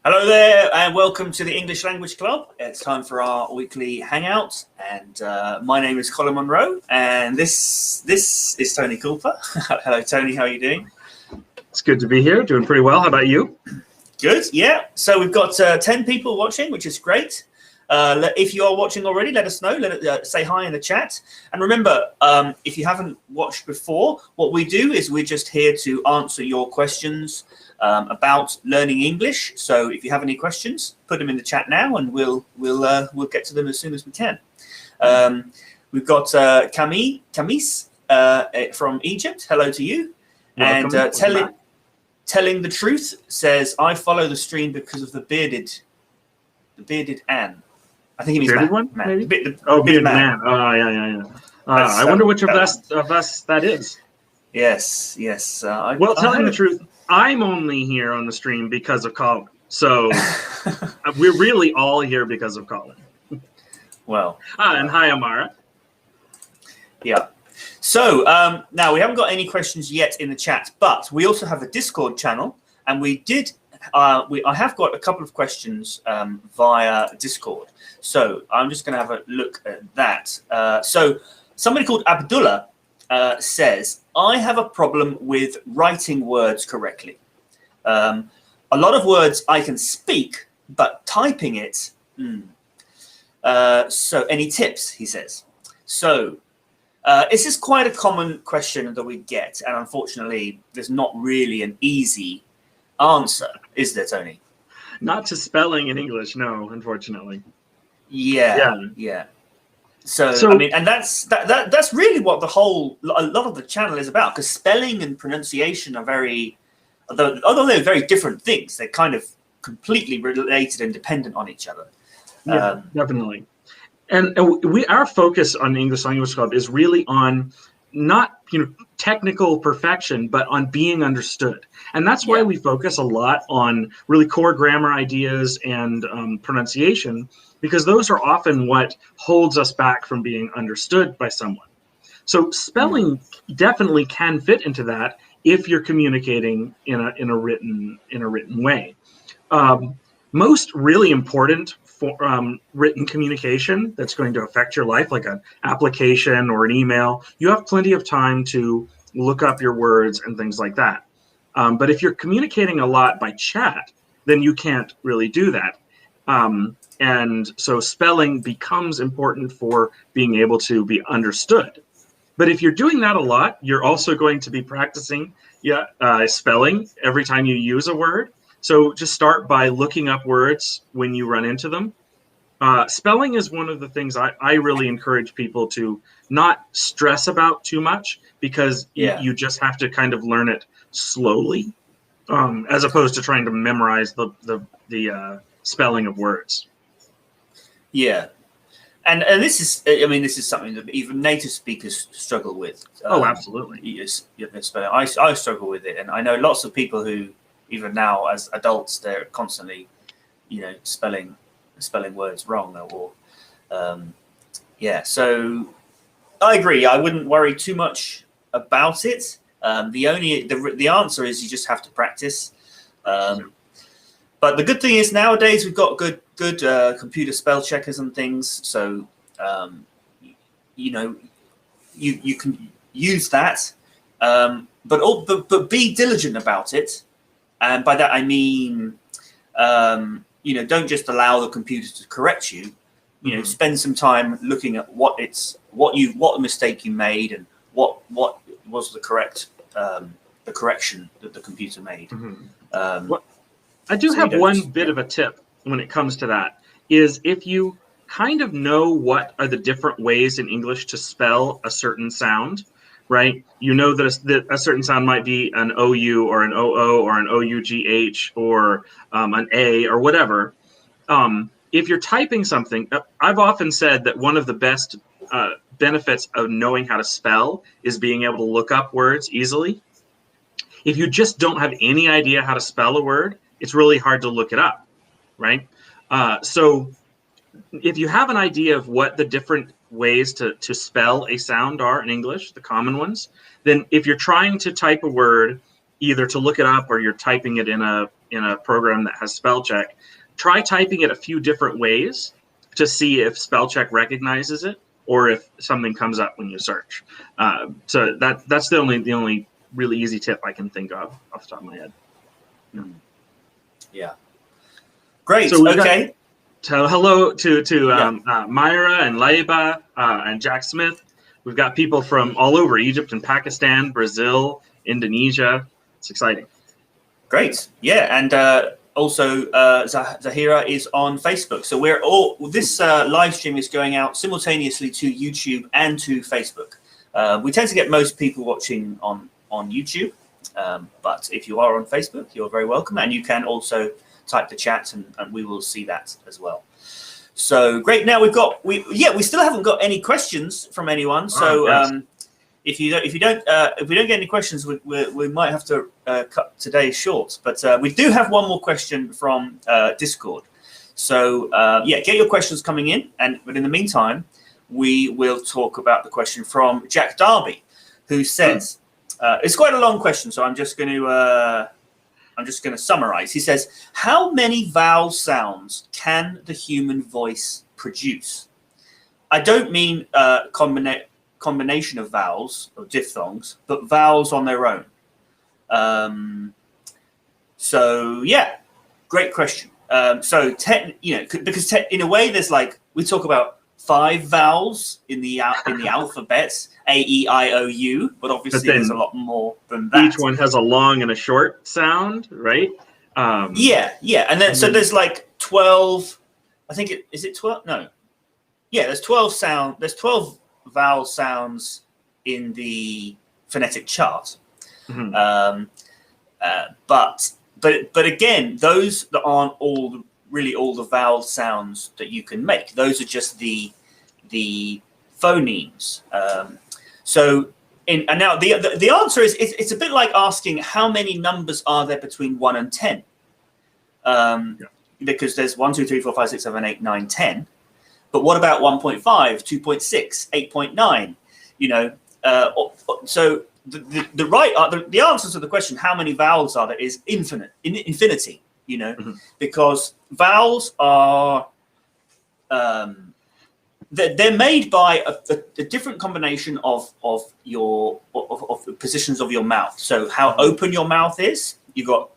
Hello there, and welcome to the English Language Club. It's time for our weekly hangout, and my name is Colin Monroe, and this is Tony Cooper. Hello, Tony. How are you doing? It's good to be here. Doing pretty well. How about you? Good. Yeah. So we've got 10 people watching, which is great. If you are watching already, let us know. Say hi in the chat. And remember, if you haven't watched before, what we do is we're just here to answer your questions about learning English. So if you have any questions, put them in the chat now, and we'll get to them as soon as we can. We've got Camis from Egypt. Hello to you. Welcome. And telling the truth says, I follow the stream because of the bearded Anne. I think he means bearded man. one, maybe? Bearded man. Oh, yeah. I wonder which of us that is. Yes. Telling the truth, I'm only here on the stream because of Colin. So we're really all here because of Colin. Well. And hi, Amara. Yeah. So now we haven't got any questions yet in the chat, but we also have a Discord channel, and I have got a couple of questions via Discord. So I'm just going to have a look at that. So somebody called Abdullah says, I have a problem with writing words correctly. A lot of words I can speak, but typing it. So any tips, he says. So this is quite a common question that we get. And unfortunately, there's not really an easy answer, is there, Tony? Not to spelling in English, no, unfortunately. Yeah. So I mean, and that's really what a lot of the channel is about, because spelling and pronunciation are although they're very different things, they're kind of completely related and dependent on each other. Yeah, definitely. And our focus on the English Language Club is really on not technical perfection, but on being understood. And that's why we focus a lot on really core grammar ideas and pronunciation, because those are often what holds us back from being understood by someone. So spelling definitely can fit into that if you're communicating in a written way. Most really important for written communication that's going to affect your life, like an application or an email, you have plenty of time to look up your words and things like that. But if you're communicating a lot by chat, then you can't really do that. And so spelling becomes important for being able to be understood. But if you're doing that a lot, you're also going to be practicing spelling every time you use a word. So just start by looking up words when you run into them. Spelling is one of the things I really encourage people to not stress about too much, because you just have to kind of learn it slowly, as opposed to trying to memorize the spelling of words. Yeah. And this is something that even native speakers struggle with. Absolutely. I struggle with it, and I know lots of people who, even now as adults, they're constantly, spelling words wrong, or So I agree. I wouldn't worry too much about it. The answer is you just have to practice. But the good thing is nowadays we've got good computer spell checkers and things. So you can use that, but be diligent about it. And by that I mean, don't just allow the computer to correct you. Spend some time looking at what mistake you made and what was the correction that the computer made. I do have one bit of a tip when it comes to that, is if you kind of know what are the different ways in English to spell a certain sound, right? You know that a certain sound might be an OU or an OO or an OUGH or an A or whatever. If you're typing something, I've often said that one of the best benefits of knowing how to spell is being able to look up words easily. If you just don't have any idea how to spell a word, it's really hard to look it up, right? So if you have an idea of what the different ways to spell a sound are in English, the common ones, then if you're trying to type a word either to look it up or you're typing it in a program that has spell check, try typing it a few different ways to see if spell check recognizes it or if something comes up when you search. So that's the only really easy tip I can think of off the top of my head. Yeah. Great. So okay. Hello to Myra and Laiba and Jack Smith. We've got people from all over Egypt and Pakistan, Brazil, Indonesia. It's exciting. Great. Yeah. And also Zahira is on Facebook. So this live stream is going out simultaneously to YouTube and to Facebook. We tend to get most people watching on YouTube. But if you are on Facebook, you're very welcome. And you can also type the chat and we will see that as well. So great. Now we still haven't got any questions from anyone. So yes. if we don't get any questions, we might have to cut today short. But we do have one more question from Discord. So get your questions coming in. But in the meantime, we will talk about the question from Jack Darby, who says, it's quite a long question, so I'm just going to summarize. He says, how many vowel sounds can the human voice produce? I don't mean combination of vowels or diphthongs, but vowels on their own. So yeah, great question. Because in a way, there's we talk about 5 vowels in the alphabet, A, E, I, O, U, but obviously there's a lot more than that. Each one has a long and a short sound, right? Yeah, and then so there's 12. I think is it 12? No, yeah, there's 12 sound. There's 12 vowel sounds in the phonetic chart. Mm-hmm. But again, those that aren't all the vowel sounds that you can make. Those are just the phonemes. And now the answer is it's a bit like asking how many numbers are there between 1 and 10. Because there's 1, 2, 3, 4, 5, 6, 7, 8, 9, 10. But what about 1.5, 2.6, 8.9? So the answer to the question how many vowels are there is infinity. Mm-hmm. Because vowels are they're made by a different combination of the positions of your mouth. So how open your mouth is, you've got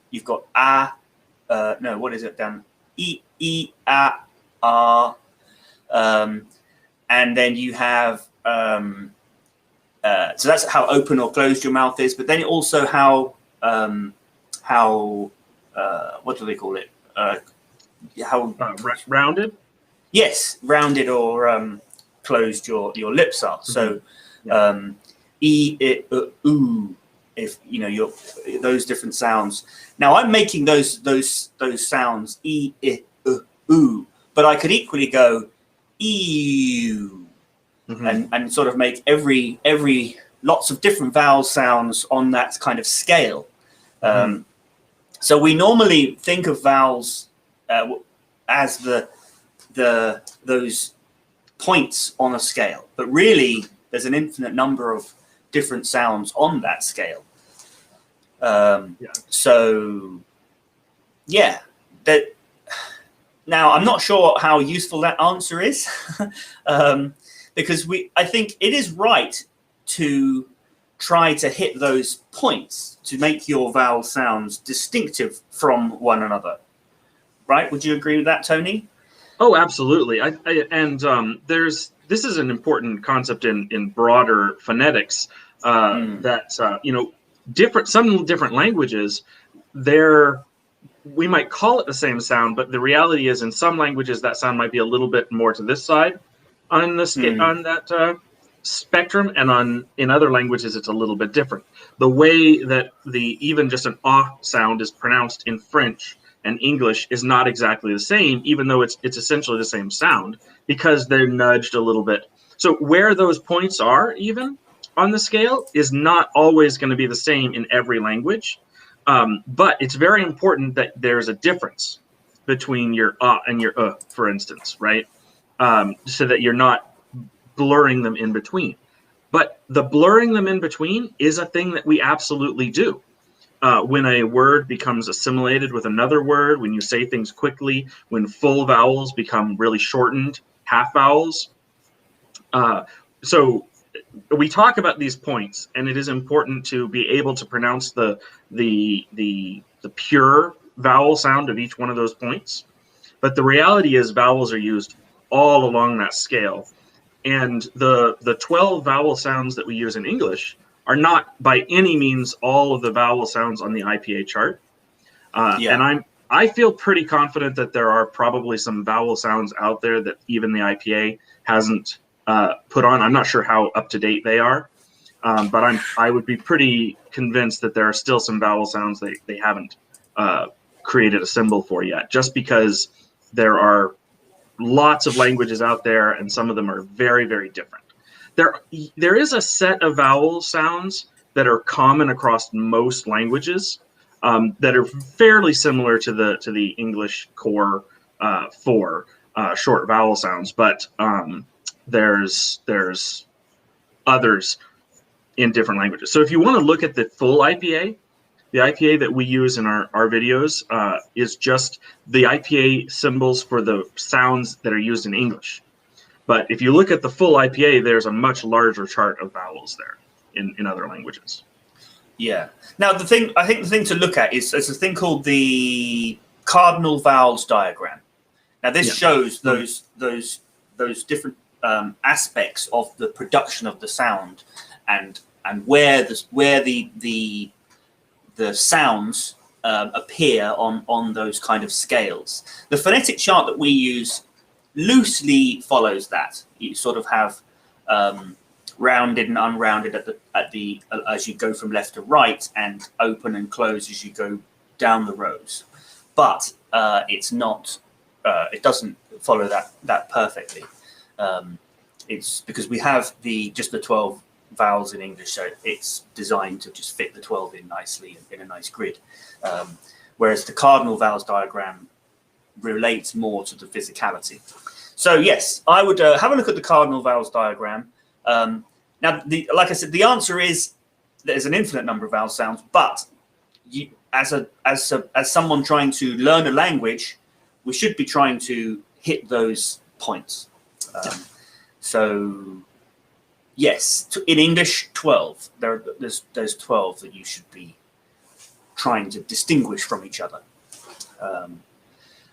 what is it, Dan? E, a, r, and then you have so that's how open or closed your mouth is. But then also how what do they call it? Rounded? Yes, rounded or closed your lips are. So e, I, oo, if your those different sounds. Now I'm making those sounds e, I, oo, but I could equally go ew, and sort of make every lots of different vowel sounds on that kind of scale. So we normally think of vowels as those points on a scale, but really there's an infinite number of different sounds on that scale. So yeah, now I'm not sure how useful that answer is, because I think it is right to try to hit those points to make your vowel sounds distinctive from one another. Right? Would you agree with that, Tony? Oh, absolutely. This is an important concept in broader phonetics, that some different languages, we might call it the same sound, but the reality is in some languages that sound might be a little bit more to this side on the on that spectrum, and in other languages it's a little bit different. The way that even just an ah sound is pronounced in French and English is not exactly the same, even though it's essentially the same sound, because they're nudged a little bit. So where those points are even on the scale is not always going to be the same in every language. But it's very important that there's a difference between your and your for instance, right? So that you're not blurring them in between. But the blurring them in between is a thing that we absolutely do. when a word becomes assimilated with another word, when you say things quickly, when full vowels become really shortened, half vowels. So we talk about these points, and it is important to be able to pronounce the pure vowel sound of each one of those points. But the reality is vowels are used all along that scale. And the 12 vowel sounds that we use in English are not by any means all of the vowel sounds on the IPA chart. And I feel pretty confident that there are probably some vowel sounds out there that even the IPA hasn't put on. I'm not sure how up to date they are, but I would be pretty convinced that there are still some vowel sounds they haven't created a symbol for yet, just because there are lots of languages out there, and some of them are very, very different. There is a set of vowel sounds that are common across most languages that are fairly similar to the English core for short vowel sounds, but there's others in different languages. So if you want to look at the full IPA, the IPA that we use in our videos is just the IPA symbols for the sounds that are used in English. But if you look at the full IPA, there's a much larger chart of vowels there in other languages. Yeah. Now, I think the thing to look at is a thing called the cardinal vowels diagram. Now, this shows those different aspects of the production of the sound and where the sounds appear on those kind of scales. The phonetic chart that we use loosely follows that. You sort of have rounded and unrounded at the as you go from left to right, and open and close as you go down the rows. But it's not. It doesn't follow that perfectly. It's because we have just the 12 vowels in English, so it's designed to just fit the 12 in nicely in a nice grid. Whereas the cardinal vowels diagram relates more to the physicality. So yes, I would have a look at the cardinal vowels diagram. Now, like I said, the answer is there's an infinite number of vowel sounds, but as someone trying to learn a language, we should be trying to hit those points. So yes, in English, 12. There's 12 that you should be trying to distinguish from each other.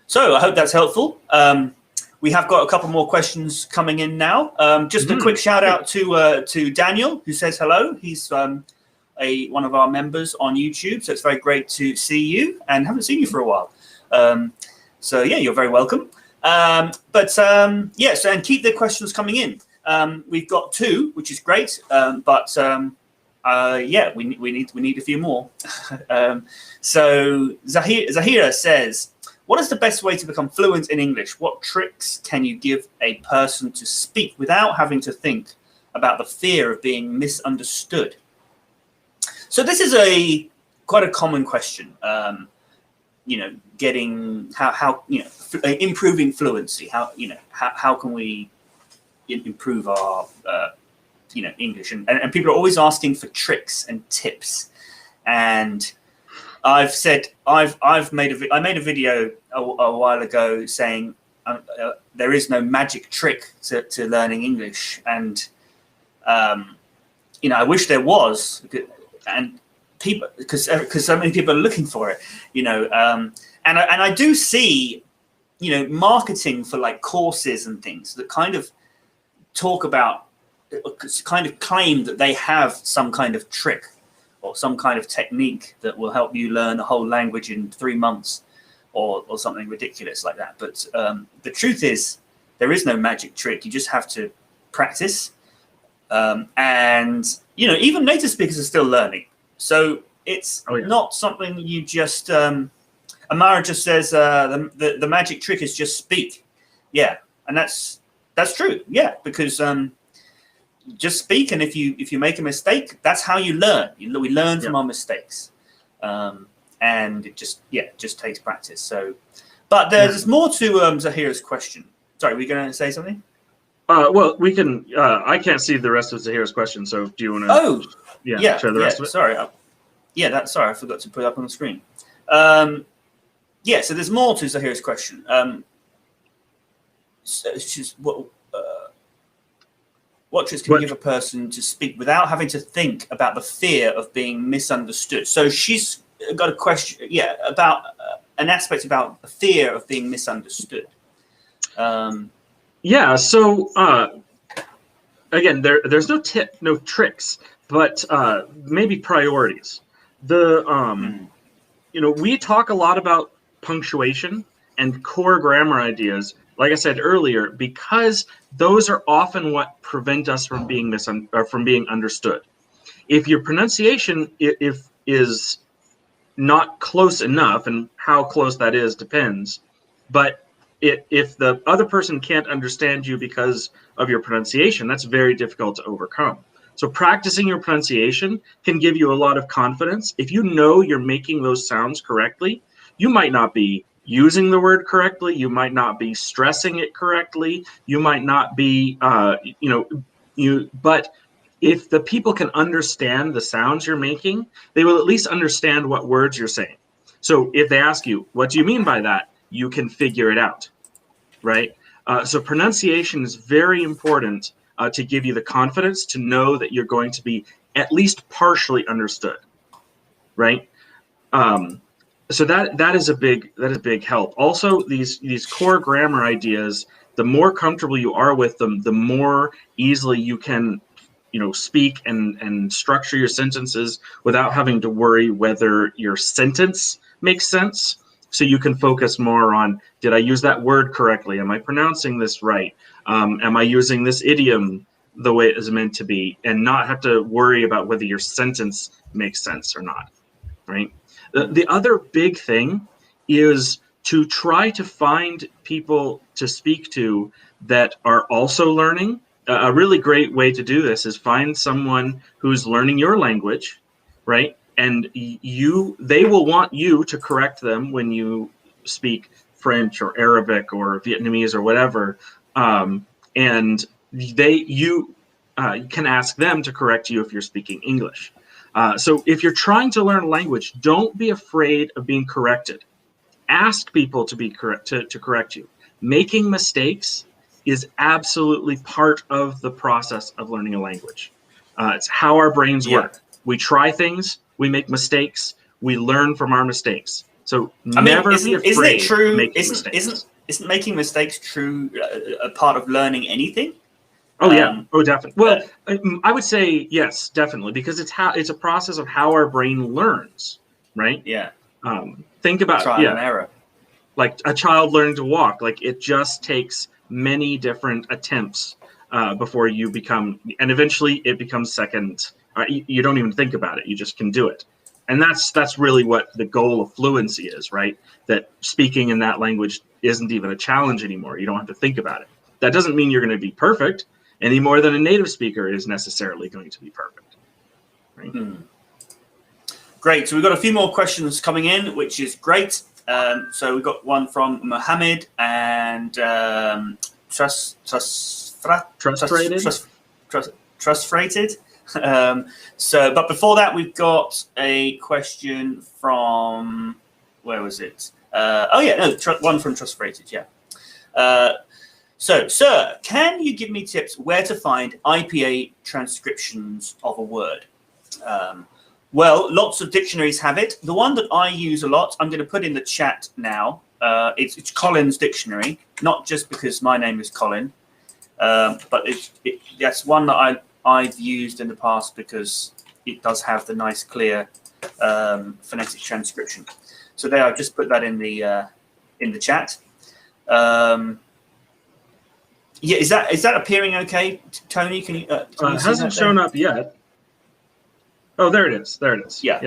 So I hope that's helpful. We have got a couple more questions coming in now. Just a quick shout out to Daniel, who says hello. He's one of our members on YouTube, so it's very great to see you, and haven't seen you for a while. So yeah, you're very welcome. Yes, and keep the questions coming in. We've got 2, which is great, but yeah, we need a few more. So Zahira says, what is the best way to become fluent in English? What tricks can you give a person to speak without having to think about the fear of being misunderstood? So this is quite a common question. Getting how improving fluency. How can we improve our English? And people are always asking for tricks and tips. And I've said I made a video a while ago saying there is no magic trick to learning English, and I wish there was, and people because so many people are looking for it, and I do see marketing for like courses and things that kind of talk about, kind of claim that they have some kind of trick or some kind of technique that will help you learn a whole language in 3 months or something ridiculous like that. But the truth is, there is no magic trick. You just have to practice. And, even native speakers are still learning. So it's not something you just... Amara just says the magic trick is just speak. Yeah, and that's true. Yeah, because... just speak, and if you make a mistake, that's how you learn. We learn from our mistakes, and it just takes practice. So, but there's more to Zahira's question. Sorry, were you going to say something? Well, we can. I can't see the rest of Zahira's question. So, do you want to? Oh, share the rest of it. Sorry. Yeah, sorry, I forgot to put it up on the screen. Yeah, so there's more to Zahira's question. So she's, what tricks can you give a person to speak without having to think about the fear of being misunderstood? So she's got a question, yeah, about an aspect about the fear of being misunderstood. Yeah, so again, there's no tricks, but maybe priorities. We talk a lot about punctuation and core grammar ideas, like I said earlier, because those are often what prevent us from being from being understood. If your pronunciation is not close enough, and how close that is depends, but if the other person can't understand you because of your pronunciation, that's very difficult to overcome. So practicing your pronunciation can give you a lot of confidence. If you know you're making those sounds correctly, you might not be using the word correctly, you might not be stressing it correctly, you might not be, but if the people can understand the sounds you're making, they will at least understand what words you're saying. So if they ask you, what do you mean by that? You can figure it out, right? So pronunciation is very important to give you the confidence to know that you're going to be at least partially understood, right? So that is a big help. Also, these core grammar ideas, the more comfortable you are with them, the more easily you can speak and structure your sentences without having to worry whether your sentence makes sense. So you can focus more on, did I use that word correctly? Am I pronouncing this right? Am I using this idiom the way it is meant to be? And not have to worry about whether your sentence makes sense or not, right? The other big thing is to try to find people to speak to that are also learning. A really great way to do this is find someone who's learning your language, right? And they will want you to correct them when you speak French or Arabic or Vietnamese or whatever. And you can ask them to correct you if you're speaking English. So if you're trying to learn a language, don't be afraid of being corrected. Ask people to be to correct you. Making mistakes is absolutely part of the process of learning a language. It's how our brains work. We try things, we make mistakes, we learn from our mistakes. So never be afraid isn't it true? of making mistakes. Isn't making mistakes true a part of learning anything? Oh yeah, definitely. Well, I would say yes, definitely, because it's a process of how our brain learns, right? Yeah. Think about trial and error. Like a child learning to walk. Like it just takes many different attempts before you become, and eventually it becomes second. You don't even think about it; you just can do it, and that's really what the goal of fluency is, right? That speaking in that language isn't even a challenge anymore. You don't have to think about it. That doesn't mean you're going to be perfect any more than a native speaker is necessarily going to be perfect. Right? Great. So we've got a few more questions coming in, which is great. So we've got one from Mohammed and Trustfrated. But before that, we've got a question from, where was it? One from Trustfrated, yeah. So, sir, can you give me tips where to find IPA transcriptions of a word? Well, lots of dictionaries have it. The one that I use a lot, I'm going to put in the chat now. It's Colin's dictionary, not just because my name is Colin, but that's one that I've used in the past because it does have the nice, clear phonetic transcription. So there, I've just put that in the chat. Yeah, is that appearing okay, Tony? Can you? It hasn't shown up yet. Oh, there it is. There it is. Yeah.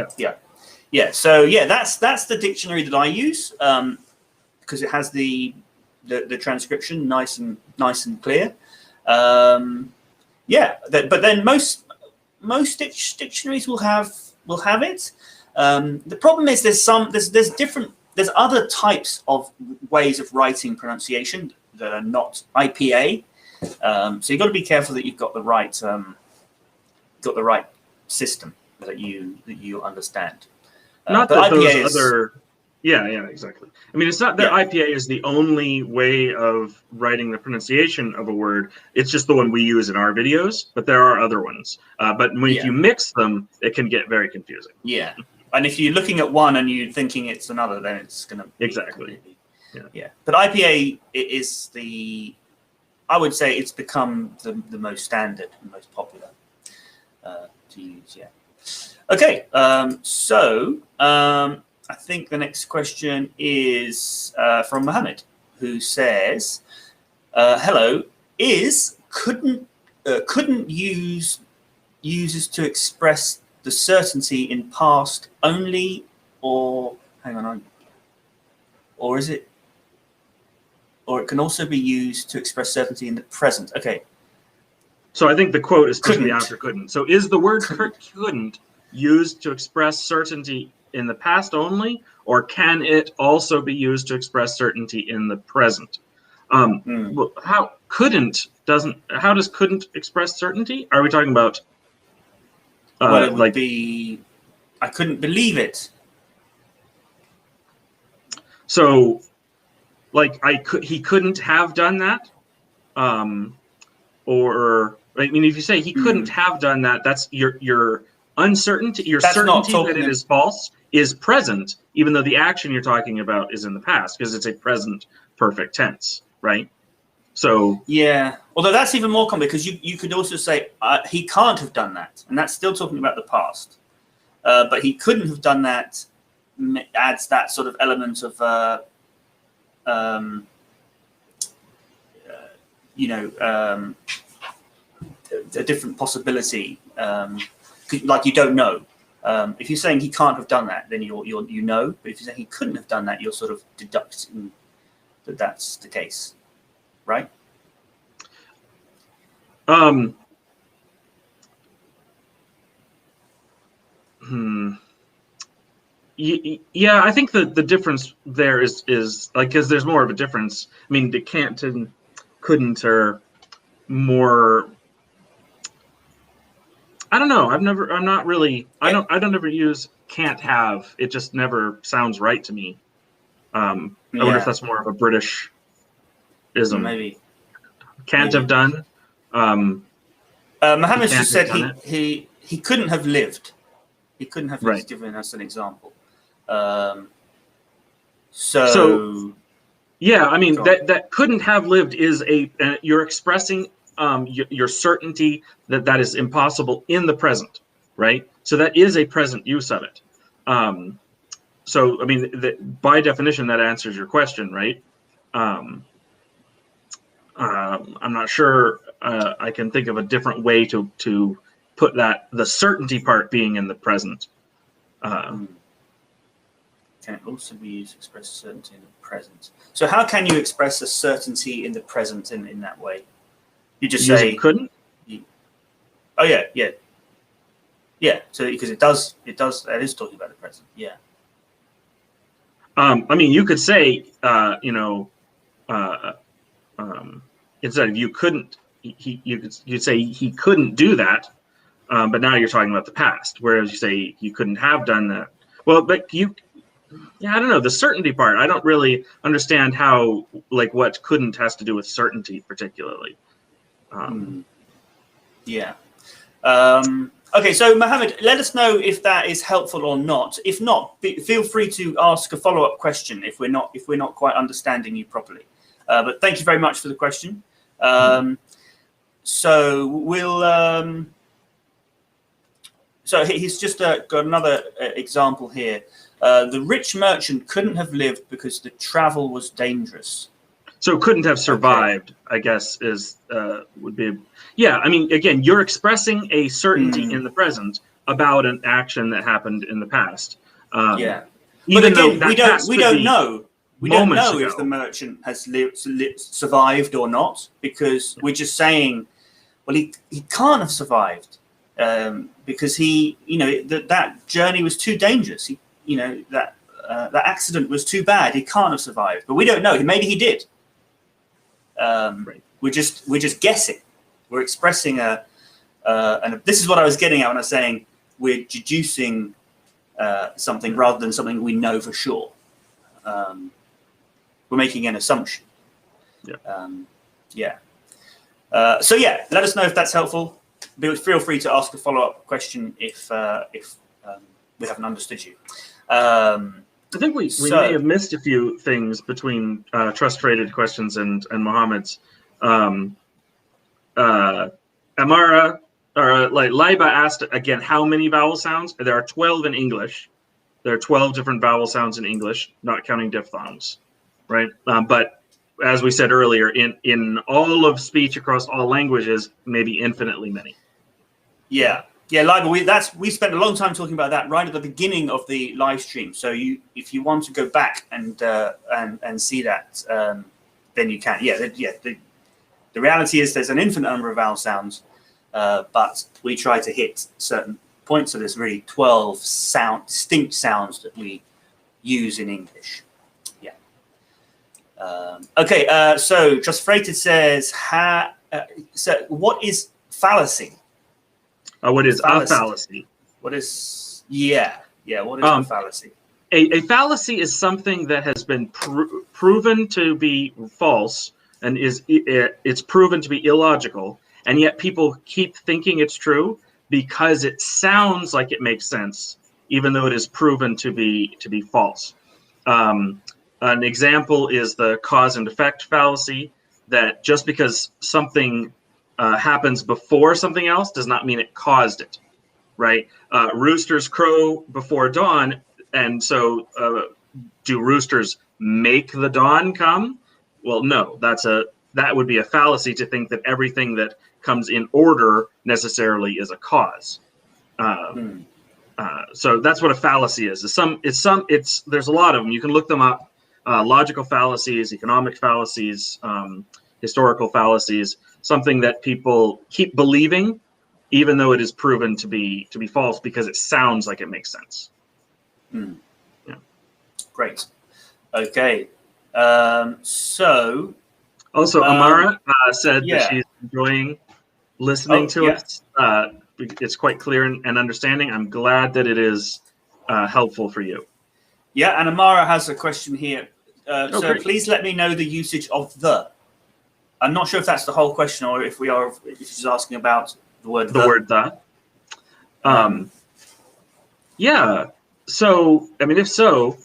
So yeah, that's the dictionary that I use because it has the transcription nice and clear. But then most dictionaries will have it. The problem is there's other types of ways of writing pronunciation that are not IPA. So you've got to be careful that you've got the right system. that you understand. Not but that IPA those is, other, yeah, exactly. I mean, it's not that IPA is the only way of writing the pronunciation of a word. It's just the one we use in our videos, but there are other ones. But if you mix them, it can get very confusing. Yeah. And if you're looking at one and you're thinking it's another, then it's going to be exactly. Yeah. But IPA is I would say it's become the most standard and most popular to use. Yeah. Okay. I think the next question is from Mohammed, who says, "Hello, couldn't uses to express the certainty in past only, or or is it, or it can also be used to express certainty in the present?" Okay. So I think the quote is supposed to be after couldn't. So is the word couldn't used to express certainty in the past only, or can it also be used to express certainty in the present? Well, how does couldn't express certainty? Are we talking about? Well, it would be, I couldn't believe it. So, like he couldn't have done that, or I mean, if you say he couldn't have done that, that's your uncertainty, your certainty that it is false is present, even though the action you're talking about is in the past, because it's a present perfect tense, right? So yeah, although that's even more common, because you could also say he can't have done that, and that's still talking about the past. But he couldn't have done that adds that sort of element of a different possibility, like you don't know. If you're saying he can't have done that, then you know. But if you're saying he couldn't have done that, you're sort of deducting that that's the case, right? Yeah, I think the difference there is like, because there's more of a difference. I mean, the can't and couldn't are more. I don't know. I'm not really. I don't ever use can't have. It just never sounds right to me. I wonder if that's more of a British ism. Maybe. Can't have done. Mohammed just said he couldn't have lived. He couldn't have right. given us an example. Yeah, I mean that couldn't have lived is you're expressing your certainty that is impossible in the present, right? So that is a present use of it. So I mean, by definition, that answers your question, right? I'm not sure I can think of a different way to put that, the certainty part being in the present. Can it also be used to express certainty in the present? So how can you express a certainty in the present in that way? You just say couldn't. Oh yeah. So because it does. That is talking about the present. Yeah. I mean, you could say, instead of you couldn't, you'd say he couldn't do that, but now you're talking about the past. Whereas you say you couldn't have done that. Well, but I don't know, the certainty part. I don't really understand how, like, what couldn't has to do with certainty particularly. Yeah. Okay, so Mohammed, let us know if that is helpful or not. If not, feel free to ask a follow-up question if we're not quite understanding you properly. But thank you very much for the question. So we'll. So he's just got another example here. The rich merchant couldn't have lived because the travel was dangerous. So couldn't have survived, okay. I guess, would be. Yeah, I mean, again, you're expressing a certainty in the present about an action that happened in the past. Yeah, but again, we don't know. We don't know ago. If the merchant has survived or not, because we're just saying, well, he can't have survived because that journey was too dangerous. That accident was too bad. He can't have survived, but we don't know. Maybe he did. Right. We're just guessing. We're expressing this is what I was getting at when I was saying we're deducing something rather than something we know for sure. We're making an assumption. Yeah. So yeah, let us know if that's helpful. Feel free to ask a follow-up question if we haven't understood you. I think we may have missed a few things between trust-traded questions and Mohammed's. Amara, or like Laiba asked again, how many vowel sounds? There are 12 in English. There are 12 different vowel sounds in English, not counting diphthongs, right? But as we said earlier, in all of speech across all languages, maybe infinitely many. Yeah, Laiba, we spent a long time talking about that right at the beginning of the live stream. So if you want to go back and see that, then you can. The reality is there's an infinite number of vowel sounds, but we try to hit certain points. So there's really 12 distinct sounds that we use in English. Yeah. Okay. So Just Freighted says, so what is fallacy? What is a fallacy? What is what is a fallacy? A fallacy is something that has been proven to be false and it's proven to be illogical, and yet people keep thinking it's true because it sounds like it makes sense, even though it is proven to be false. An example is the cause and effect fallacy, that just because something happens before something else does not mean it caused it, right? Roosters crow before dawn, and so do roosters make the dawn come? Well, no, that would be a fallacy to think that everything that comes in order necessarily is a cause. So that's what a fallacy is. There's a lot of them. You can look them up. Logical fallacies, economic fallacies, historical fallacies. Something that people keep believing, even though it is proven to be false because it sounds like it makes sense. Yeah. Great. Okay. So. Also, Amara said that she's enjoying listening to us. It's quite clear and understanding. I'm glad that it is helpful for you. Yeah, and Amara has a question here. Great. Please let me know the usage of the. I'm not sure if that's the whole question or if she's asking about the word the. Yeah. So, I mean, if so,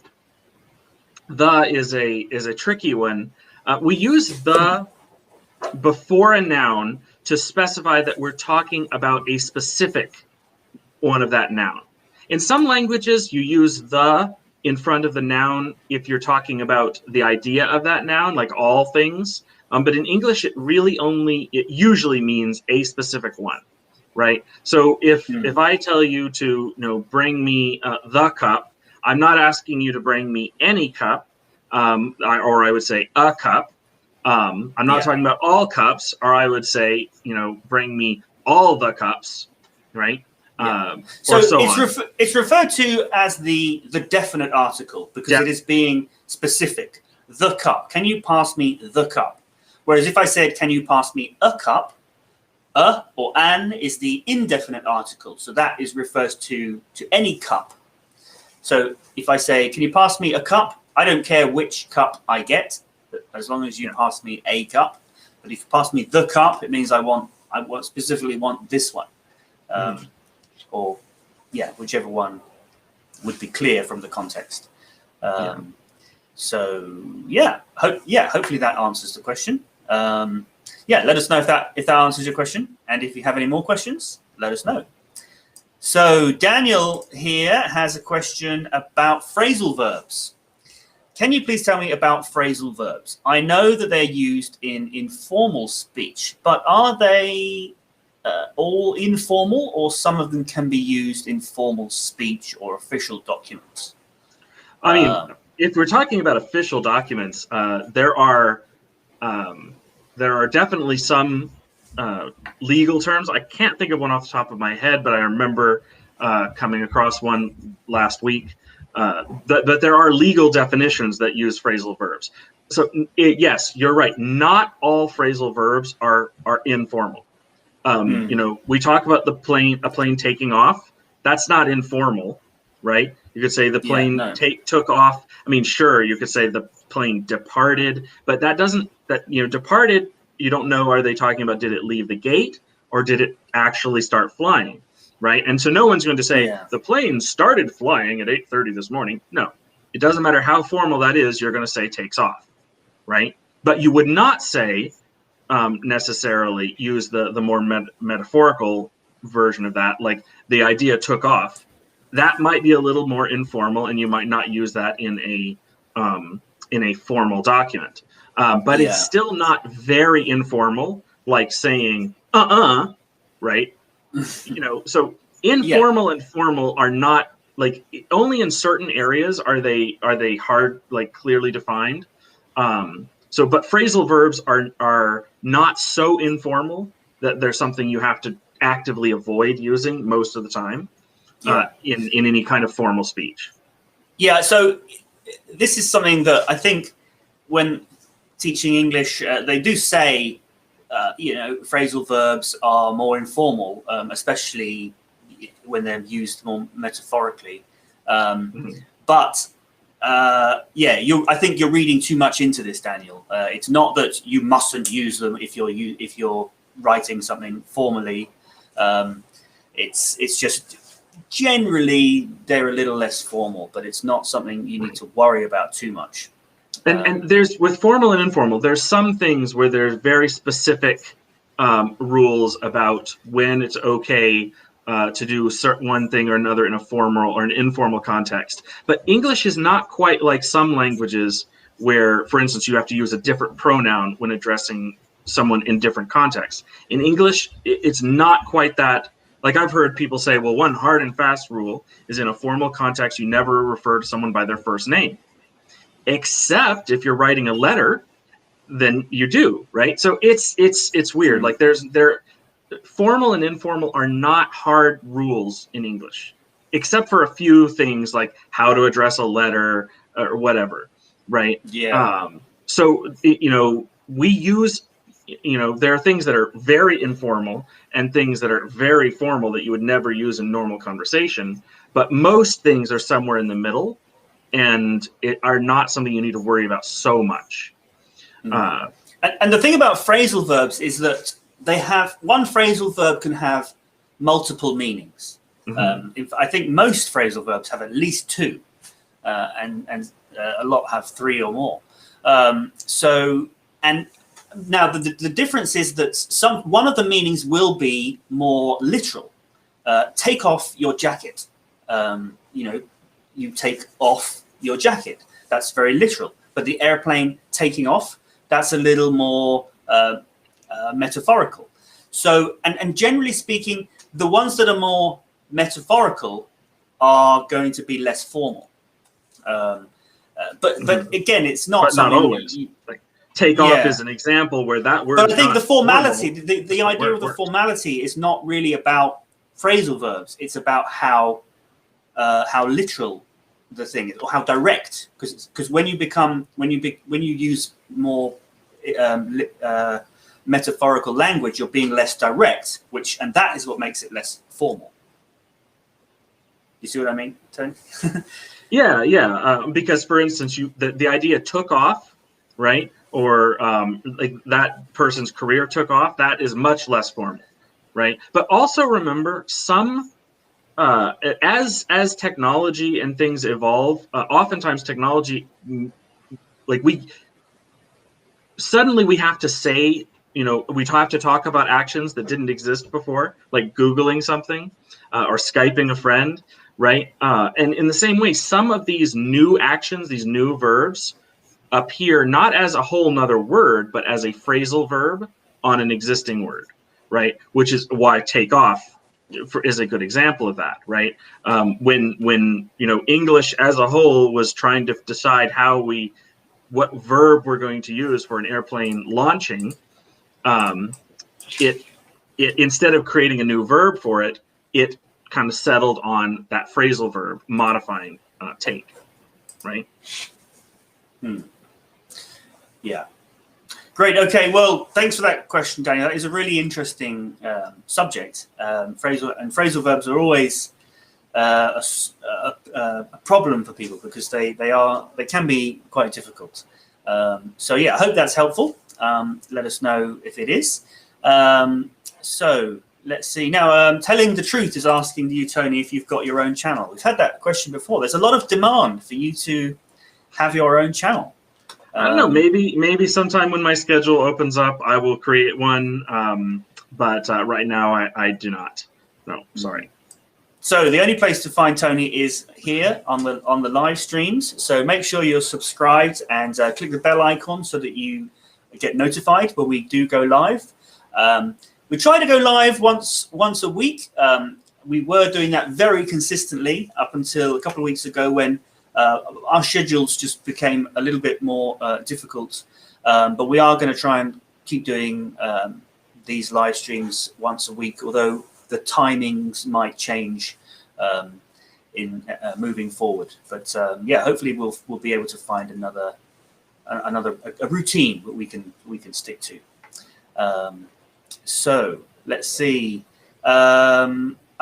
the is a tricky one. We use the before a noun to specify that we're talking about a specific one of that noun. In some languages, you use the in front of the noun if you're talking about the idea of that noun, like all things. But in English, it usually means a specific one, right? So if I tell you to bring me the cup, I'm not asking you to bring me any cup, or I would say a cup. I'm not talking about all cups, or I would say bring me all the cups, right? So it's referred to as the definite article because it is being specific. The cup. Can you pass me the cup? Whereas if I said, can you pass me a cup? A or an is the indefinite article. So that refers to any cup. So if I say, can you pass me a cup? I don't care which cup I get, as long as you pass me a cup. But if you pass me the cup, it means I specifically want this one. Or whichever one would be clear from the context. So hopefully that answers the question. Let us know if that answers your question, and if you have any more questions, let us know. So Daniel here has a question about phrasal verbs. Can you please tell me about phrasal verbs? I know that they're used in informal speech, but are they all informal, or some of them can be used in formal speech or official documents? I mean, if we're talking about official documents, there are definitely some legal terms. I can't think of one off the top of my head, but I remember coming across one last week. But there are legal definitions that use phrasal verbs. So yes, you're right. Not all phrasal verbs are informal. We talk about a plane taking off. That's not informal, right? You could say the plane no. took off. I mean, sure, you could say the plane departed, but that doesn't, departed, you don't know, are they talking about did it leave the gate or did it actually start flying, right? And so no one's going to say the plane started flying at 8:30 this morning. No, it doesn't matter how formal that is, you're going to say takes off, right? But you would not say necessarily use the more metaphorical version of that, like the idea took off. That might be a little more informal, and you might not use that in a formal document. But it's still not very informal, like saying right? So informal and formal are not, like, only in certain areas are they hard, like clearly defined. But phrasal verbs are not so informal that they're something you have to actively avoid using most of the time in any kind of formal speech. Yeah, so this is something that I think when teaching English, they do say, phrasal verbs are more informal, especially when they're used more metaphorically. But I think you're reading too much into this, Daniel. It's not that you mustn't use them if you're writing something formally. It's just generally they're a little less formal, but it's not something you need to worry about too much. And there's, with formal and informal, there's some things where there's very specific rules about when it's okay to do one thing or another in a formal or an informal context. But English is not quite like some languages where, for instance, you have to use a different pronoun when addressing someone in different contexts. In English, it's not quite that. Like, I've heard people say, well, one hard and fast rule is in a formal context, you never refer to someone by their first name. Except if you're writing a letter, then you do, right? So it's weird. Like, formal and informal are not hard rules in English, except for a few things like how to address a letter or whatever, right? Yeah. So we use, there are things that are very informal and things that are very formal that you would never use in normal conversation, but most things are somewhere in the middle and are not something you need to worry about so much. And the thing about phrasal verbs is that one phrasal verb can have multiple meanings. I think most phrasal verbs have at least two, and a lot have three or more. And now the difference is that one of the meanings will be more literal. Take off your jacket. You take off your jacket. That's very literal. But the airplane taking off, that's a little more metaphorical. So, and generally speaking, the ones that are more metaphorical are going to be less formal. But again, it's not but something. Not always. Take off is an example where that word. But I think the formality, the idea of the formality, is not really about phrasal verbs. It's about how literal the thing is, or how direct. Because when you use more metaphorical language, you're being less direct, and that is what makes it less formal. You see what I mean, Tony? Yeah. Because, for instance, the idea took off, right? Or like that person's career took off. That is much less formal, right? But also remember, as technology and things evolve, oftentimes technology, like we have to say, we have to talk about actions that didn't exist before, like Googling something or Skyping a friend, right? And in the same way, some of these new actions, these new verbs, appear not as a whole nother word, but as a phrasal verb on an existing word, right? Which is why take off is a good example of that, right? When English as a whole was trying to decide what verb we're going to use for an airplane launching, it instead of creating a new verb for it, it kind of settled on that phrasal verb modifying take, right? Yeah. Great. Okay. Well, thanks for that question, Daniel. That is a really interesting subject. Phrasal verbs are always a problem for people because they can be quite difficult. So yeah, I hope that's helpful. Let us know if it is. So let's see now. Telling the truth is asking you, Tony, if you've got your own channel. We've had that question before. There's a lot of demand for you to have your own channel. I don't know. Maybe sometime when my schedule opens up, I will create one. But right now, I do not. No, sorry. So the only place to find Tony is here on the live streams. So make sure you're subscribed and click the bell icon so that you get notified when we do go live. We try to go live once a week. We were doing that very consistently up until a couple of weeks ago when our schedules just became a little bit more difficult. But we are going to try and keep doing these live streams once a week, although the timings might change in moving forward. But yeah, hopefully we'll be able to find a routine that we can stick to. So let's see. I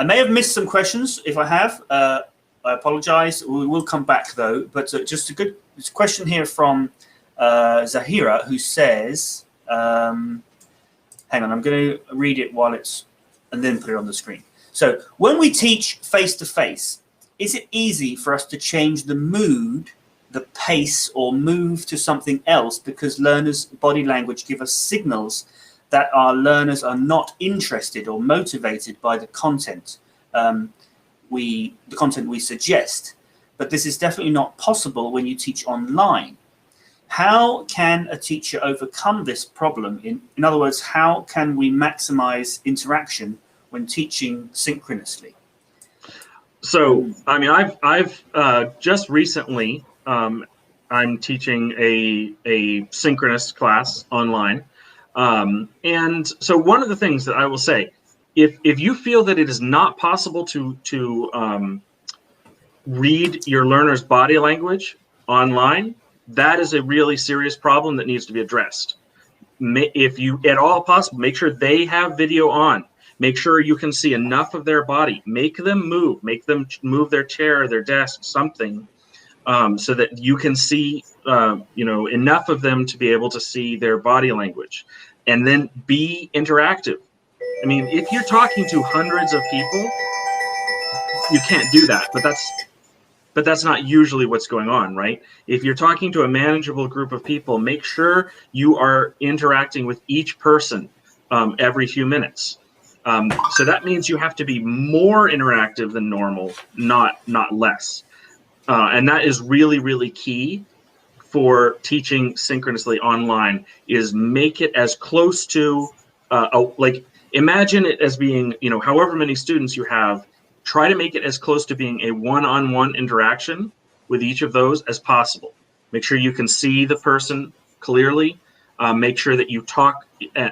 may have missed some questions. If I have, I apologize. We will come back though. But just a question here from Zahira, who says, hang on, I'm going to read it while it's, and then put it on the screen. So when we teach face-to-face, is it easy for us to change the mood, the pace, or move to something else because learners' body language give us signals that our learners are not interested or motivated by the content we suggest? But this is definitely not possible when you teach online. How can a teacher overcome this problem? In other words, how can we maximize interaction when teaching synchronously? So, I mean, I've just recently, I'm teaching a synchronous class online. And so one of the things that I will say, if you feel that it is not possible to read your learner's body language online, that is a really serious problem that needs to be addressed. If you at all possible, make sure they have video on. Make sure you can see enough of their body. Make them move their chair, their desk, something, so that you can see, enough of them to be able to see their body language. And then be interactive. I mean, if you're talking to hundreds of people, you can't do that. But that's not usually what's going on, right? If you're talking to a manageable group of people, make sure you are interacting with each person every few minutes. So that means you have to be more interactive than normal, not less. And that is really, really key for teaching synchronously online, is make it as close to, like, imagine it as being, however many students you have, try to make it as close to being a one-on-one interaction with each of those as possible. Make sure you can see the person clearly. Make sure that you talk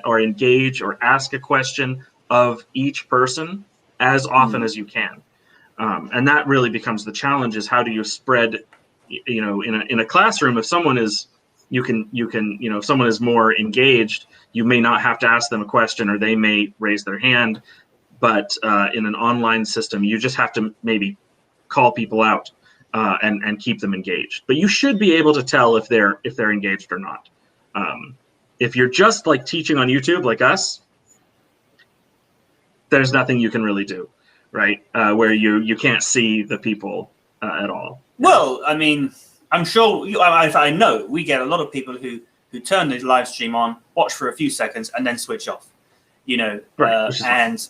or engage or ask a question of each person as often as you can. And that really becomes the challenge, is how do you spread, in a classroom, if someone is, if someone is more engaged, you may not have to ask them a question, or they may raise their hand. But in an online system, you just have to maybe call people out and keep them engaged. But you should be able to tell if they're engaged or not. If you're just like teaching on YouTube, like us, there's nothing you can really do, right? Where you can't see the people at all. Well, I mean, I'm sure I know we get a lot of people who turn the live stream on, watch for a few seconds, and then switch off. Right. And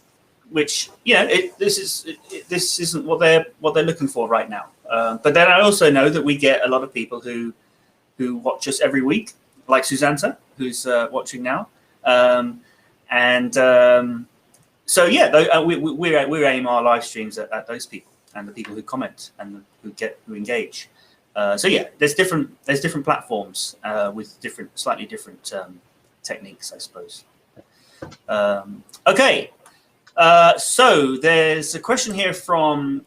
which this isn't what they're looking for right now. But then I also know that we get a lot of people who watch us every week, like Susanta, who's watching now, so yeah, we aim our live streams at those people and the people who comment and who engage. So yeah, there's different platforms with slightly different techniques, I suppose. Okay. So there's a question here from.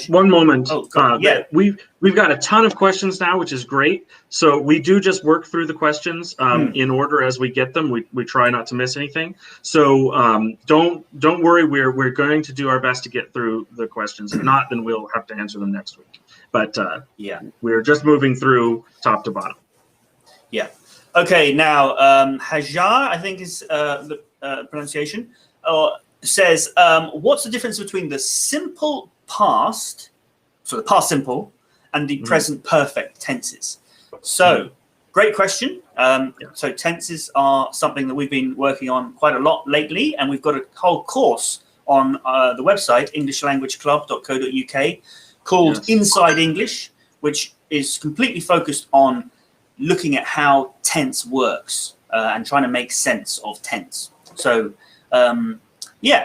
One moment. Oh, God, yeah. We've got a ton of questions now, which is great. So we do just work through the questions in order as we get them. We try not to miss anything. So don't worry. We're going to do our best to get through the questions. If not, then we'll have to answer them next week. But yeah, we're just moving through top to bottom. Yeah. Okay. Now, Hajar, I think is the pronunciation. Says, what's the difference between the simple past, so the past simple, and the present perfect tenses? So, great question. So tenses are something that we've been working on quite a lot lately, and we've got a whole course on the website, englishlanguageclub.co.uk, called Inside English, which is completely focused on looking at how tense works and trying to make sense of tense. So,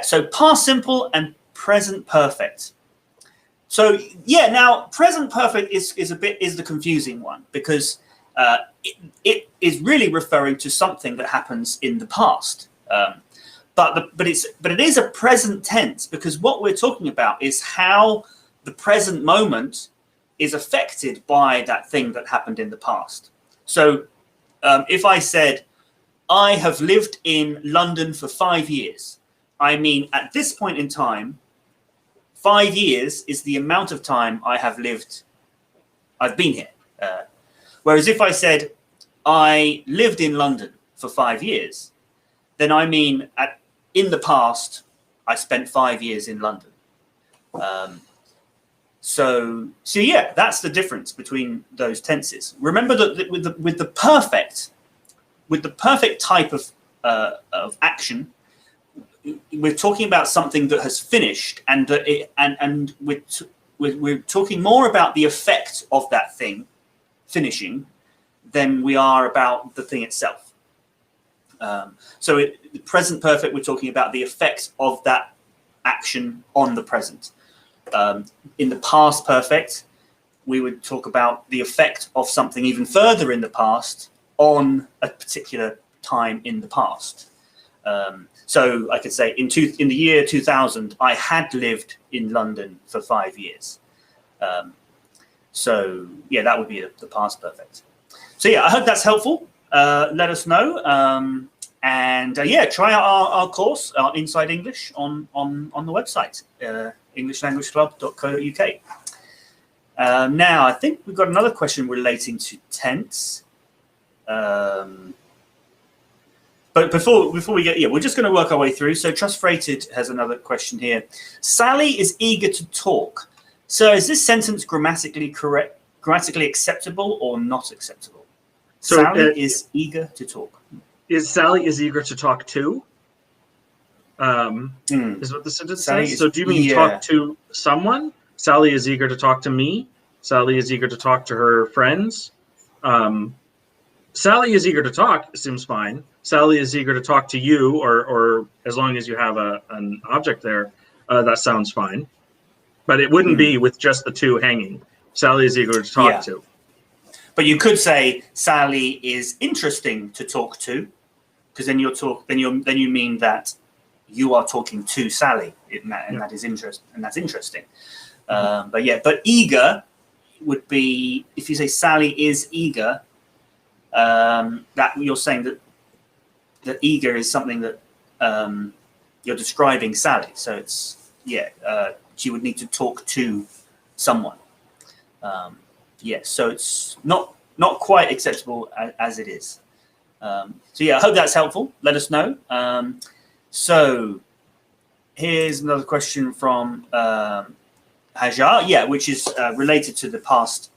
so past simple and present perfect. So now present perfect is the confusing one, because it is really referring to something that happens in the past. But it is a present tense, because what we're talking about is how the present moment is affected by that thing that happened in the past. So if I said, I have lived in London for 5 years, I mean, at this point in time, 5 years is the amount of time I've been here. Whereas if I said, I lived in London for 5 years, then I mean, in the past, I spent 5 years in London. So yeah, that's the difference between those tenses. Remember that with the perfect type of action, we're talking about something that has finished, and we're talking more about the effect of that thing finishing than we are about the thing itself. So the present perfect, we're talking about the effect of that action on the present. In the past perfect, we would talk about the effect of something even further in the past on a particular time in the past. So I could say in the year 2000, I had lived in London for 5 years. So yeah, that would be the past perfect. So yeah, I hope that's helpful. Let us know. And try out our course, our Inside English on the website, englishlanguageclub.co.uk. Now, I think we've got another question relating to tense. But before we get, we're just going to work our way through. So Trust Freighted has another question here. Sally is eager to talk. So is this sentence grammatically correct, grammatically acceptable or not acceptable? So Sally is eager to talk. Sally is eager to talk to? Is what the sentence says. So do you mean talk to someone? Sally is eager to talk to me. Sally is eager to talk to her friends. Sally is eager to talk seems fine. Sally is eager to talk to you, or as long as you have an object there, that sounds fine. But it wouldn't be with just the two hanging. Sally is eager to talk to. But you could say Sally is interesting to talk to, because then you mean that you are talking to Sally, that is interest, and that's interesting. But eager would be, if you say Sally is eager, that you're saying that eager is something that you're describing Sally. So it's she would need to talk to someone. So it's not quite acceptable as it is. I hope that's helpful. Let us know. So here's another question from Hajar, which is related to the past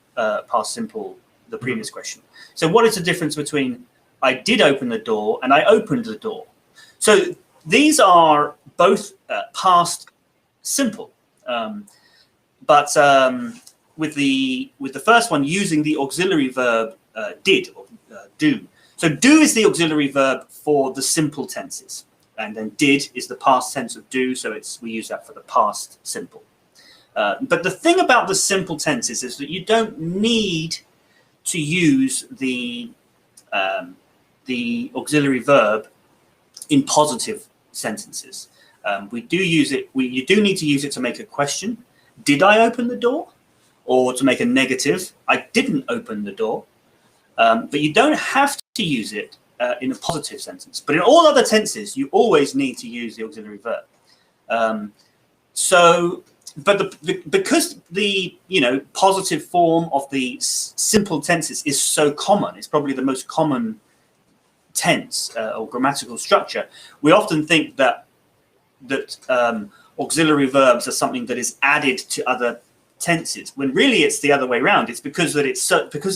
simple, the previous question. So what is the difference between I did open the door and I opened the door? So these are both past simple, but with the first one using the auxiliary verb did or do. So do is the auxiliary verb for the simple tenses, and then did is the past tense of do. So we use that for the past simple. But the thing about the simple tenses is that you don't need to use the auxiliary verb in positive sentences. We do use it. You do need to use it to make a question. Did I open the door? Or to make a negative. I didn't open the door. But you don't have to use it in a positive sentence. But in all other tenses, you always need to use the auxiliary verb. Because the positive form of the simple tenses is so common, it's probably the most common tense or grammatical structure. We often think that auxiliary verbs are something that is added to other tenses, when really it's the other way around. It's because they're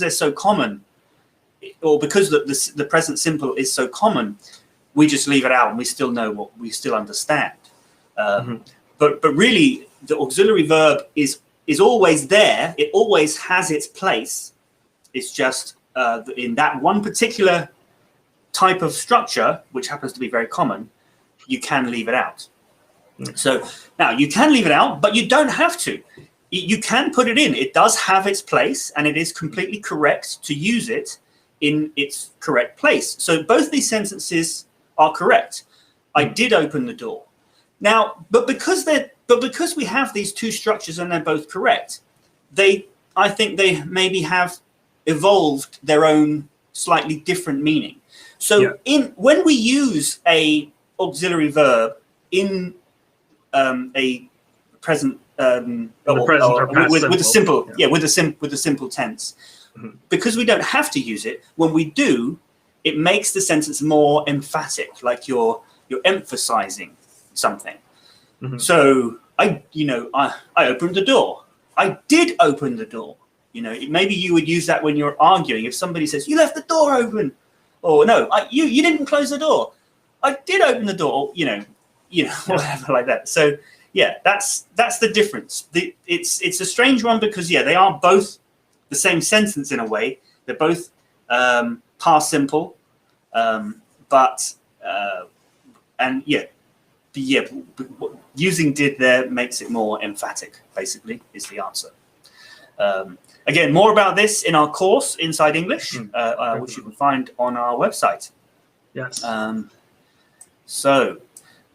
so common, or because the present simple is so common, we just leave it out and we still know what we still understand. But really, the auxiliary verb is always there. It always has its place. It's just in that one particular type of structure, which happens to be very common, you can leave it out. So now you can leave it out, but you don't have to. You can put it in. It does have its place, and it is completely correct to use it in its correct place. So both these sentences are correct. I did open the door. Now, but because we have these two structures and they're both correct, I think they maybe have evolved their own slightly different meaning. So when we use a auxiliary verb in a present with the simple tense, because we don't have to use it, when we do, it makes the sentence more emphatic, like you're emphasizing something. So I opened the door. I did open the door. Maybe you would use that when you're arguing. If somebody says you left the door open, or no, you didn't close the door. I did open the door. Whatever like that. So yeah, that's the difference. It's a strange one because they are both the same sentence in a way. They're both past simple, using did there makes it more emphatic, basically, is the answer. Again, more about this in our course, Inside English, which you can find on our website. Yes. So,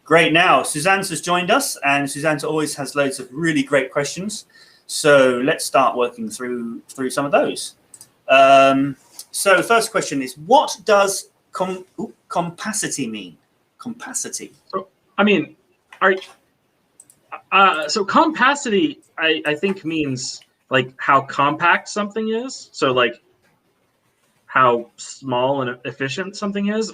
great. Now, Suzanne's has joined us, and Suzanne always has loads of really great questions. So let's start working through some of those. So first question is, what does compacity mean? Compacity. So, so compacity, I think means like how compact something is. So like how small and efficient something is.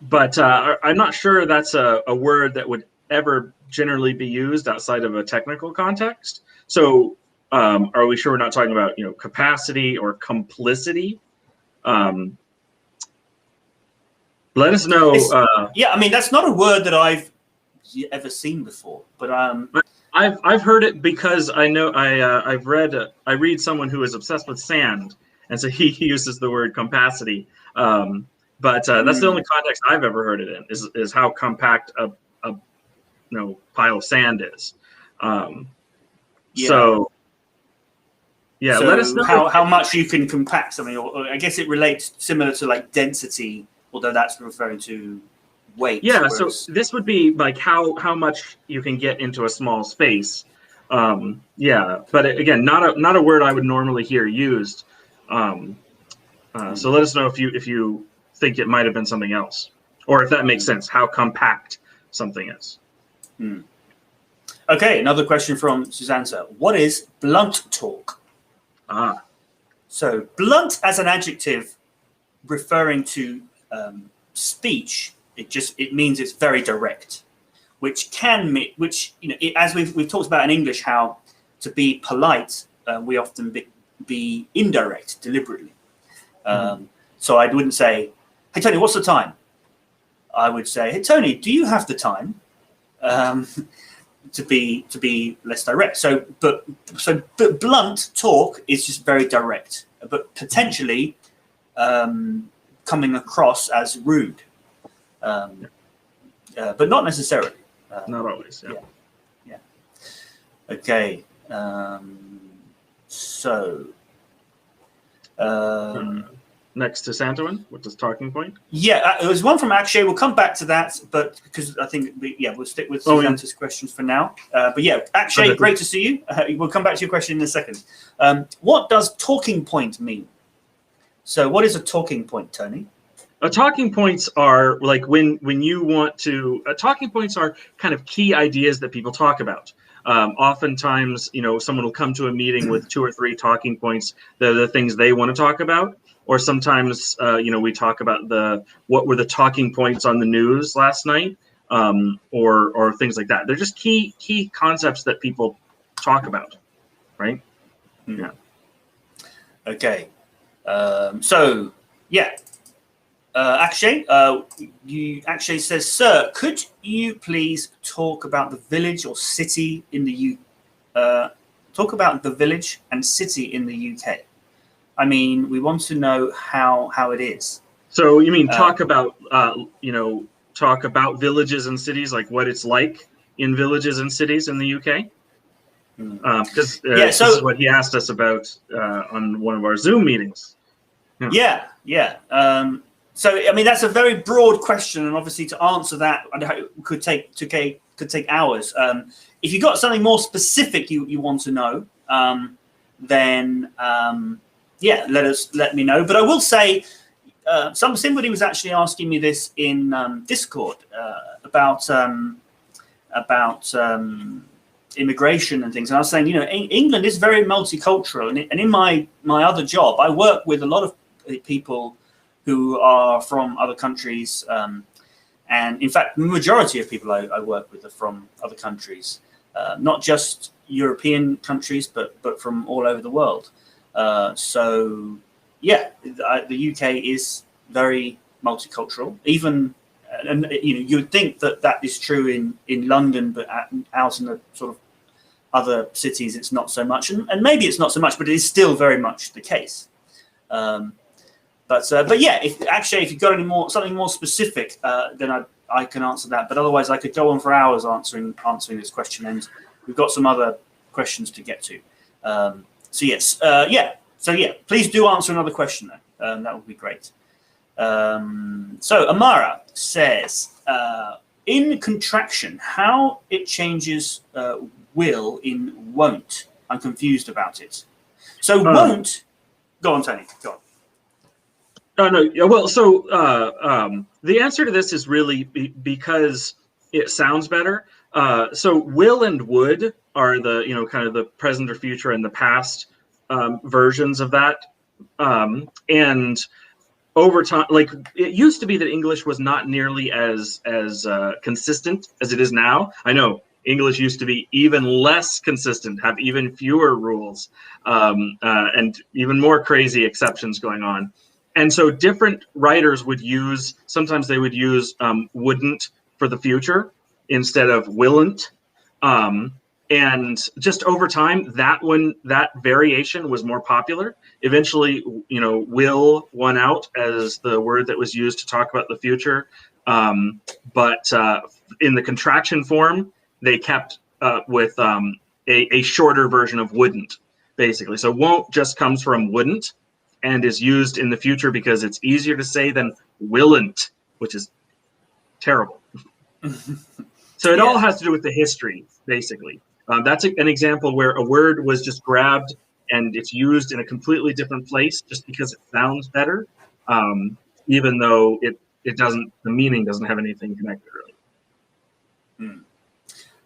But I'm not sure that's a word that would ever generally be used outside of a technical context. So are we sure we're not talking about capacity or complicity? Let us know. That's not a word that I've ever seen before, but I've heard it because I know I read someone who is obsessed with sand, and so he uses the word compacity. But that's the only context I've ever heard it in is how compact a pile of sand is. So let us know how much you can compact something, or I guess it relates similar to like density, although that's referring to weight. Yeah, so this would be like how much you can get into a small space. But again, not a word I would normally hear used. So let us know if you think it might have been something else, or if that makes sense, how compact something is. Okay, another question from Suzanne. What is blunt talk? So blunt as an adjective referring to speech, it means it's very direct, which as we've talked about in English, how to be polite, we often be indirect deliberately. So I wouldn't say, "Hey Tony, what's the time?" I would say, "Hey Tony, do you have the time?" To be less direct. So blunt talk is just very direct, but potentially coming across as rude, but not necessarily. Not always. Yeah. Okay. next to Santoin, which is talking point. Yeah, there was one from Akshay. We'll come back to that, but because I think we'll stick with Susanta's questions for now. But yeah, Akshay, great to see you. We'll come back to your question in a second. What does talking point mean? So, what is a talking point, Tony? Talking points are like when you want to. Talking points are kind of key ideas that people talk about. Oftentimes, someone will come to a meeting with 2 or 3 talking points. They're the things they want to talk about. Or sometimes, we talk about what were the talking points on the news last night, or things like that. They're just key concepts that people talk about, right? Mm. Yeah. Okay. So, yeah. Akshay, Akshay says, sir, could you please talk about the village or city in the talk about the village and city in the UK? I mean, we want to know how it is. So you mean talk about villages and cities, like what it's like in villages and cities in the UK? Because this is what he asked us about on one of our Zoom meetings. Yeah. So, I mean, that's a very broad question, and obviously to answer that could take hours. If you've got something more specific you want to know, then let me know. But I will say, somebody was actually asking me this in Discord about immigration and things, and I was saying, England is very multicultural, and in my other job, I work with a lot of people who are from other countries, and in fact, the majority of people I work with are from other countries, not just European countries, but from all over the world. So, yeah, the UK is very multicultural. Even, and you would think that is true in London, but out in the sort of other cities, it's not so much, and maybe it's not so much, but it is still very much the case. But yeah, if you've got something more specific, then I can answer that. But otherwise, I could go on for hours answering this question, and we've got some other questions to get to. So yes, please do answer another question though. That would be great. So Amara says, in contraction, how it changes will in won't. I'm confused about it. So won't. Go on, Tony. Go on. Oh, no. Well, so the answer to this is really because it sounds better. So will and would are the kind of the present or future and the past versions of that. And over time, like it used to be that English was not nearly as consistent as it is now. I know English used to be even less consistent, have even fewer rules, and even more crazy exceptions going on. And so different writers would sometimes they would use wouldn't for the future instead of willn't. And just over time, that variation was more popular. Eventually, will won out as the word that was used to talk about the future. But in the contraction form, they kept with a shorter version of wouldn't, basically. So won't just comes from wouldn't, and is used in the future because it's easier to say than willn't, which is terrible. So it all has to do with the history, basically. That's an example where a word was just grabbed and it's used in a completely different place just because it sounds better, even though it doesn't. The meaning doesn't have anything connected really.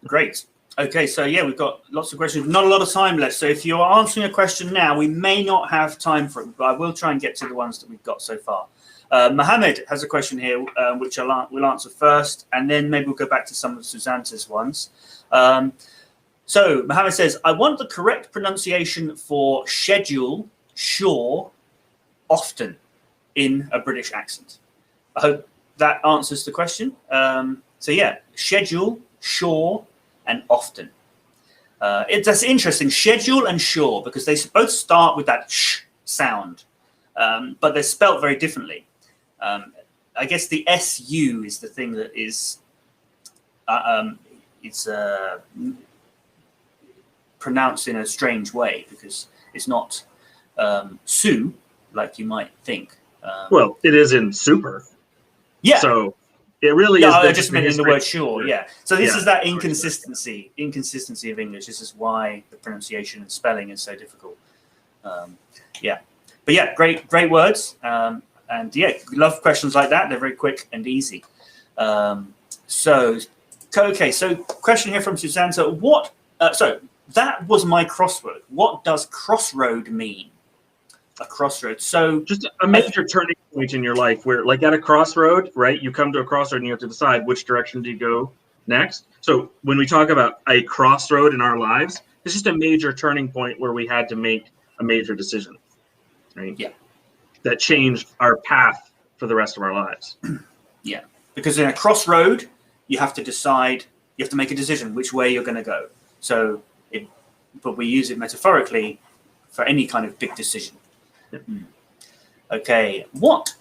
Great. Okay, so yeah, we've got lots of questions. Not a lot of time left. So if you're answering a question now, we may not have time for it, but I will try and get to the ones that we've got so far. Mohammed has a question here, which we'll answer first, and then maybe we'll go back to some of Susanta's ones. So Mohammed says, I want the correct pronunciation for schedule, sure, often in a British accent. I hope that answers the question. So yeah, schedule, sure, and often. That's interesting, schedule and sure, because they both start with that sh sound, but they're spelt very differently. I guess the SU is the thing that is pronounced in a strange way, because it's not Sue like you might think. Well, it is in super. Yeah. So it really Yeah, is. I just meant in the word sure. Yeah. So this is that sure. inconsistency of English. This is why the pronunciation and spelling is so difficult. Yeah. But yeah, great words. And yeah, love questions like that. They're very quick and easy. So question here from Suzanne. So that was my crossroad. What does crossroad mean? A crossroad. So just a major turning point in your life where, like, at a crossroad, right? You come to a crossroad and you have to decide which direction do you go next. So when we talk about a crossroad in our lives, it's just a major turning point where we had to make a major decision, right? Yeah. That changed our path for the rest of our lives. Yeah. Because in a crossroad, you have to decide, you have to make a decision which way you're going to go. So, but we use it metaphorically for any kind of big decision. Yeah. Okay. What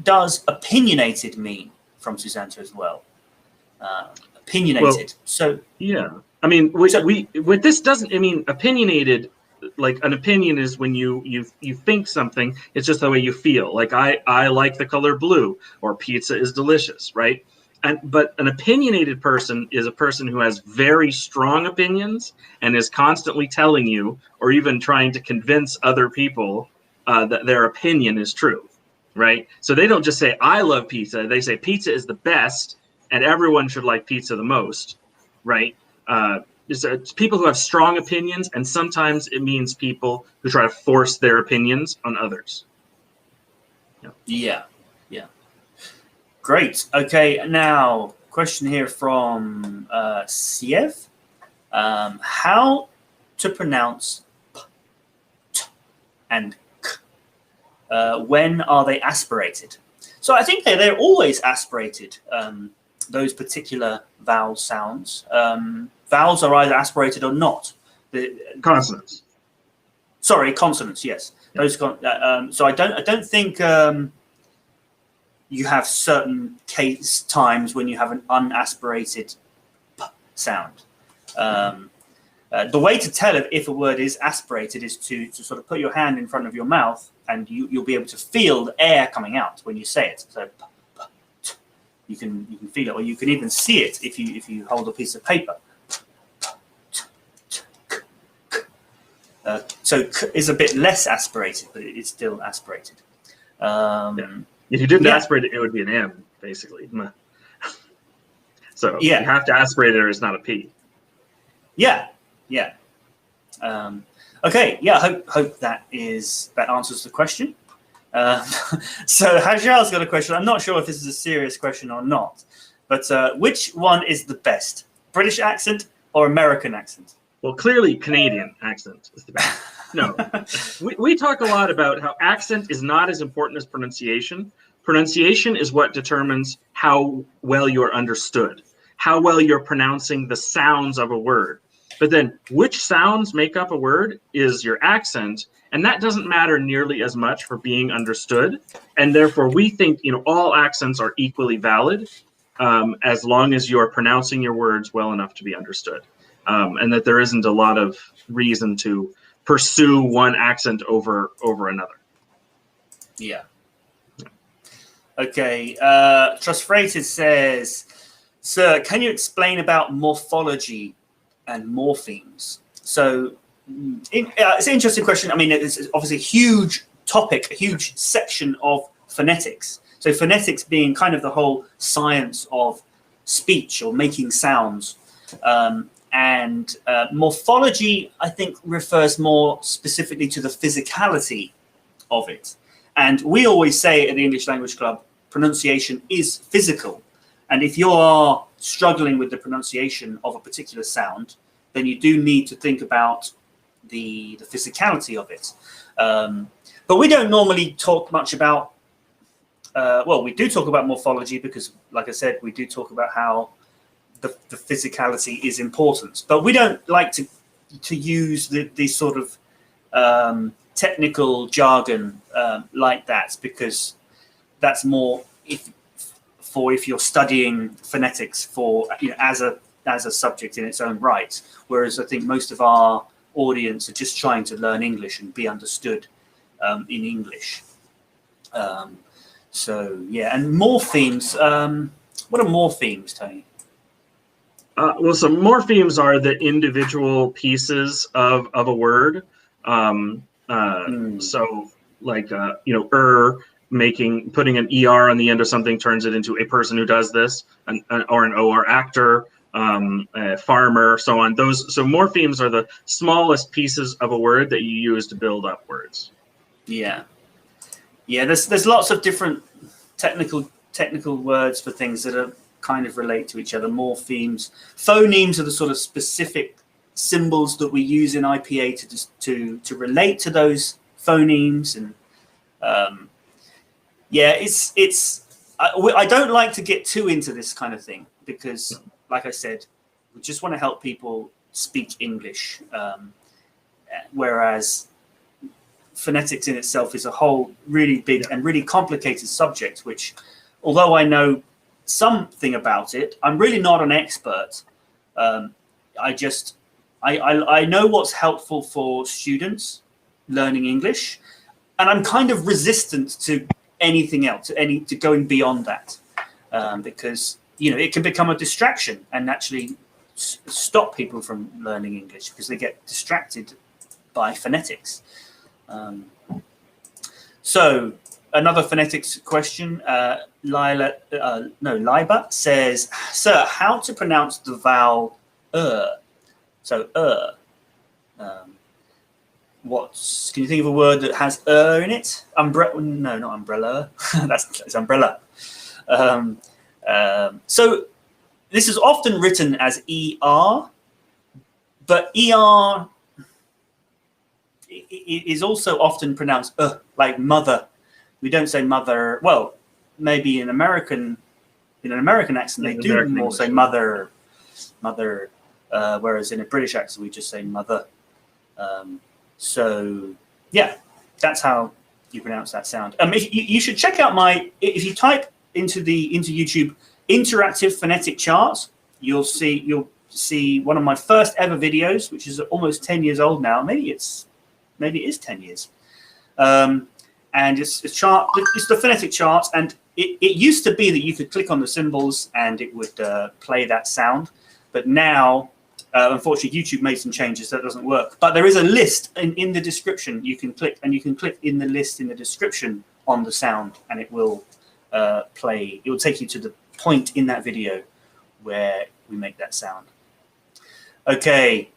does opinionated mean from Susanto as well? Opinionated. Well, so yeah, I mean, what this doesn't. I mean, opinionated. Like, an opinion is when you think something. It's just the way you feel. Like, I like the color blue, or pizza is delicious, right? But an opinionated person is a person who has very strong opinions and is constantly telling you, or even trying to convince other people that their opinion is true, right? So they don't just say, I love pizza. They say pizza is the best and everyone should like pizza the most, right? It's people who have strong opinions, and sometimes it means people who try to force their opinions on others. Yeah. Great. Okay, now question here from Siev. How to pronounce p, t, and k? When are they aspirated? So I think they're always aspirated, those particular vowel sounds. Vowels are either aspirated or not. Consonants. Sorry, consonants, yes. Yeah. Those so I don't think you have certain times when you have an unaspirated p sound. The way to tell if a word is aspirated is to sort of put your hand in front of your mouth, and you'll be able to feel the air coming out when you say it. So p, t. You can feel it, or you can even see it if you hold a piece of paper. So k is a bit less aspirated, but it's still aspirated. If you didn't aspirate it, it would be an M, basically. So you have to aspirate it, or it's not a P. Yeah. Okay. Yeah. Hope that answers the question. So Hajal's got a question. I'm not sure if this is a serious question or not, but which one is the best, British accent or American accent? Well, clearly Canadian accent is the best. No, we talk a lot about how accent is not as important as pronunciation. Pronunciation is what determines how well you're understood, how well you're pronouncing the sounds of a word. But then which sounds make up a word is your accent, and that doesn't matter nearly as much for being understood. And therefore, we think all accents are equally valid as long as you're pronouncing your words well enough to be understood. And that there isn't a lot of reason to pursue one accent over another. Yeah. Okay. Trustfrated says, "Sir, can you explain about morphology and morphemes?" So it's an interesting question. I mean, it's obviously a huge topic, a huge section of phonetics. So phonetics being kind of the whole science of speech or making sounds. And morphology, I think, refers more specifically to the physicality of it. And we always say at the English Language Club, pronunciation is physical. And if you are struggling with the pronunciation of a particular sound, then you do need to think about the physicality of it. But we don't normally talk much about, well, we do talk about morphology because, like I said, we do talk about how the physicality is important, but we don't like to use the sort of technical jargon like that, because that's more if you're studying phonetics for as a subject in its own right. Whereas I think most of our audience are just trying to learn English and be understood in English. So yeah, and morphemes. What are morphemes, Tony? Well, so morphemes are the individual pieces of a word. So like putting an er on the end of something turns it into a person who does this, or an or actor, a farmer, so on. So morphemes are the smallest pieces of a word that you use to build up words. Yeah. There's lots of different technical words for things that are kind of relate to each other. Morphemes, phonemes are the sort of specific symbols that we use in IPA to relate to those phonemes. And I don't like to get too into this kind of thing because, like I said, we just want to help people speak English, whereas phonetics in itself is a whole really big and really complicated subject, which, although I know something about it, I'm really not an expert. I know what's helpful for students learning English, and I'm kind of resistant to anything else, to going beyond that, because it can become a distraction and actually stop people from learning English because they get distracted by phonetics. So another phonetics question. Liba says, "Sir, how to pronounce the vowel So can you think of a word that has in it? Umbrella? No, not umbrella. That's umbrella. So this is often written as er, but er is also often pronounced like mother. We don't say mother. Well, maybe in an American accent they do more say mother, whereas in a British accent we just say mother. So yeah, that's how you pronounce that sound. You should check out if you type into YouTube interactive phonetic charts, you'll see one of my first ever videos, which is almost 10 years old now. Maybe it is 10 years. And it's the phonetic charts, and it used to be that you could click on the symbols and it would play that sound, but now unfortunately YouTube made some changes, so that doesn't work. But there is a list in the description you can click, and you can click in the list in the description on the sound, and it will play. It will take you to the point in that video where we make that sound. Okay.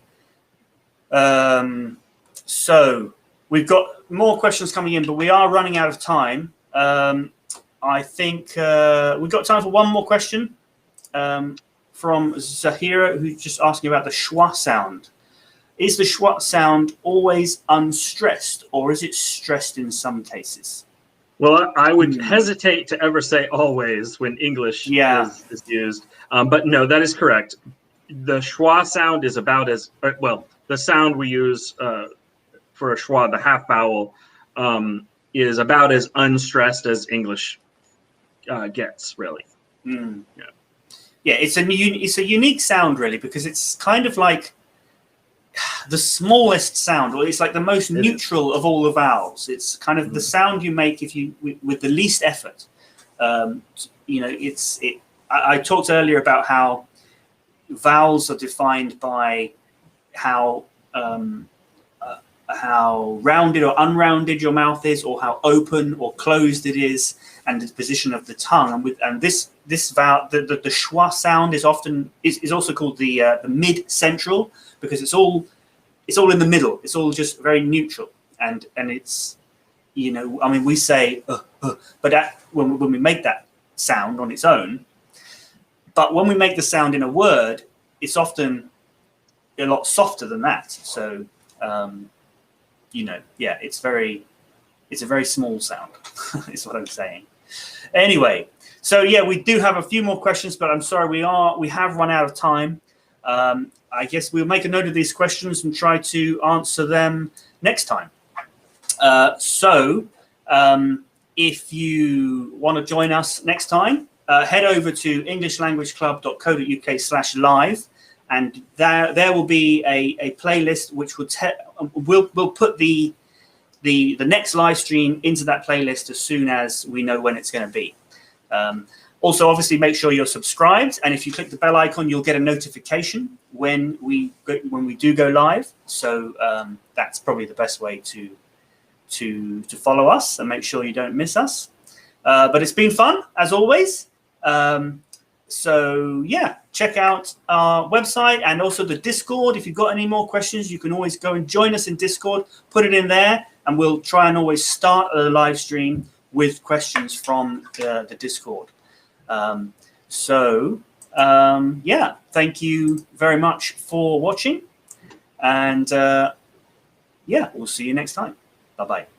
So we've got more questions coming in, but we are running out of time. I think we've got time for one more question from Zahira, who's just asking about the schwa sound. Is the schwa sound always unstressed, or is it stressed in some cases? Well, I would hesitate to ever say always when English is used, but no, that is correct. The schwa sound is about as well. The sound we use for a schwa, the half vowel, is about as unstressed as English gets, really. Yeah, it's a unique sound, really, because it's kind of like the smallest sound, or it's like the most neutral of all the vowels. It's kind of the sound you make with the least effort. I talked earlier about how vowels are defined by how rounded or unrounded your mouth is, or how open or closed it is, and the position of the tongue. And this vowel, the schwa sound is also called the mid central, because it's all in the middle. It's all just very neutral, and it's we say but when we make that sound on its own, but when we make the sound in a word, it's often a lot softer than that. So it's a very small sound. Is what I'm saying. Anyway, so yeah, we do have a few more questions, but I'm sorry, we have run out of time. I guess we'll make a note of these questions and try to answer them next time. If you want to join us next time, head over to englishlanguageclub.co.uk/live, and there will be a playlist which will we'll put the the next live stream into that playlist as soon as we know when it's going to be. Also, obviously, make sure you're subscribed, and if you click the bell icon, you'll get a notification when we do go live. So that's probably the best way to follow us and make sure you don't miss us. But it's been fun as always. So yeah, check out our website and also the Discord. If you've got any more questions, you can always go and join us in Discord, put it in there, and we'll try and always start a live stream with questions from the Discord. Yeah, thank you very much for watching, and yeah, we'll see you next time. Bye-bye.